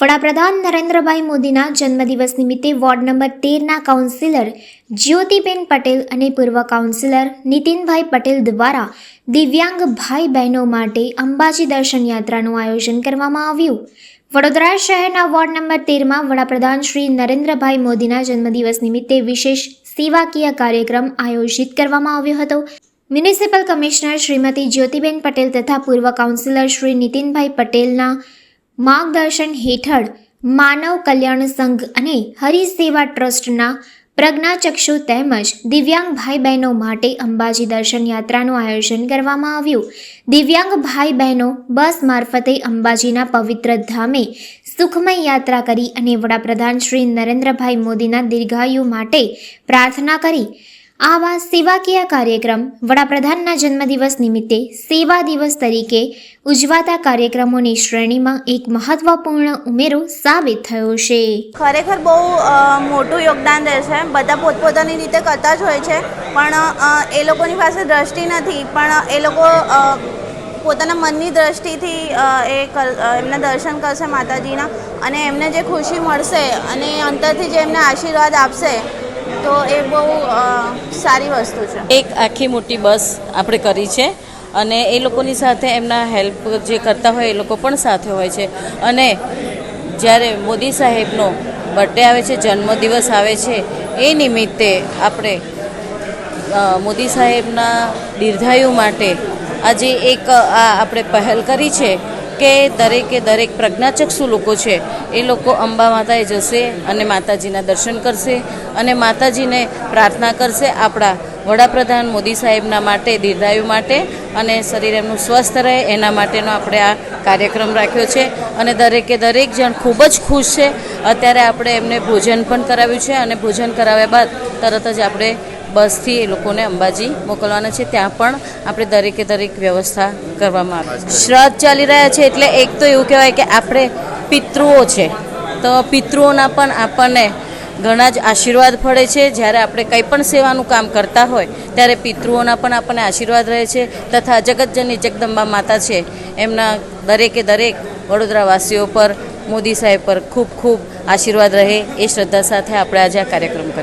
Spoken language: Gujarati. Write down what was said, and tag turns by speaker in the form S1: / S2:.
S1: વડાપ્રધાન નરેન્દ્રભાઈ મોદીના જન્મદિવસ નિમિત્તે વોર્ડ નંબર 13ના કાઉન્સિલર જ્યોતિબેન પટેલ અને પૂર્વ કાઉન્સિલર નીતિનભાઈ પટેલ દ્વારા દિવ્યાંગ ભાઈ બહેનો માટે અંબાજી દર્શન યાત્રાનું આયોજન કરવામાં આવ્યું। વડોદરા શહેરના વોર્ડ નંબર 13માં વડાપ્રધાન શ્રી નરેન્દ્રભાઈ મોદીના જન્મદિવસ નિમિત્તે વિશેષ સેવાકીય કાર્યક્રમ આયોજિત કરવામાં આવ્યો હતો। મ્યુનિસિપલ કમિશનર શ્રીમતી જ્યોતિબેન પટેલ તથા પૂર્વ કાઉન્સિલર શ્રી નીતિનભાઈ પટેલના માર્ગદર્શન હેઠળ માનવ કલ્યાણ સંઘ અને હરિસેવા ટ્રસ્ટના પ્રજ્ઞાચક્ષુ તેમજ દિવ્યાંગ ભાઈ બહેનો માટે અંબાજી દર્શન યાત્રાનું આયોજન કરવામાં આવ્યું। દિવ્યાંગ ભાઈ બહેનો બસ મારફતે અંબાજીના પવિત્ર ધામે સુખમય યાત્રા કરી અને વડાપ્રધાન શ્રી નરેન્દ્રભાઈ મોદીના દીર્ઘાયુ માટે પ્રાર્થના કરી। આવા સેવાકીય કાર્યક્રમ વડાપ્રધાનના જન્મદિવસ નિમિત્તે સેવા દિવસ તરીકે ઉજવાતા કાર્યક્રમોની શ્રેણીમાં એક મહત્વપૂર્ણ ઉમેરો સાબિત થયો છે।
S2: ખરેખર બહુ મોટું યોગદાન રહેશે। બધા પોતપોતાની રીતે કરતા જ હોય છે, પણ એ લોકોની પાસે દ્રષ્ટિ નથી, પણ એ લોકો પોતાના મનની દ્રષ્ટિથી એમના દર્શન કરશે માતાજીના, અને એમને જે ખુશી મળશે અને અંતરથી જે એમને આશીર્વાદ આપશે તો એ બહુ સારી વસ્તુ છે।
S3: એક આખી મોટી બસ આપણે કરી છે અને એ લોકોની સાથે એમના હેલ્પ જે કરતા હોય એ લોકો પણ સાથે હોય છે। અને જ્યારે મોદી સાહેબનો બર્થડે આવે છે, જન્મદિવસ આવે છે, એ નિમિત્તે આપણે મોદી સાહેબના દીર્ઘાયુ માટે આજે એક આપણે પહેલ કરી છે કે દરેક પ્રજ્ઞાચક્ષુ લોકો છે એ લોકો અંબા માતાએ જશે અને માતાજીના દર્શન કરશે અને માતાજીને પ્રાર્થના કરશે આપણા વડાપ્રધાન મોદી સાહેબના માટે, દીર્ઘાયુ માટે અને શરીર એમનું સ્વસ્થ રહે એના માટેનો આપણે આ કાર્યક્રમ રાખ્યો છે। અને દરેક જણ ખૂબ જ ખુશ છે। અત્યારે આપણે એમને ભોજન પણ કરાવ્યું છે અને ભોજન કરાવ્યા બાદ તરત જ આપણે બસથી એ લોકોને અંબાજી મોકલવાના છે। ત્યાં પણ આપણે દરેક વ્યવસ્થા કરવામાં આવે છે। શ્રાદ્ધ ચાલી રહ્યા છે એટલે એક તો એવું કહેવાય કે આપણે પિતૃઓ છે, તો પિતૃઓના પણ આપણને ઘણા જ આશીર્વાદ પડે છે। જ્યારે આપણે કંઈ પણ સેવાનું કામ કરતા હોય ત્યારે પિતૃઓના પણ આપણને આશીર્વાદ રહે છે, તથા જગતજનની જગદંબા માતા છે એમના દરેક વડોદરાવાસીઓ પર, મોદી સાહેબ પર ખૂબ આશીર્વાદ રહે એ શ્રદ્ધા સાથે આપણે આજે આ કાર્યક્રમ કર્યો।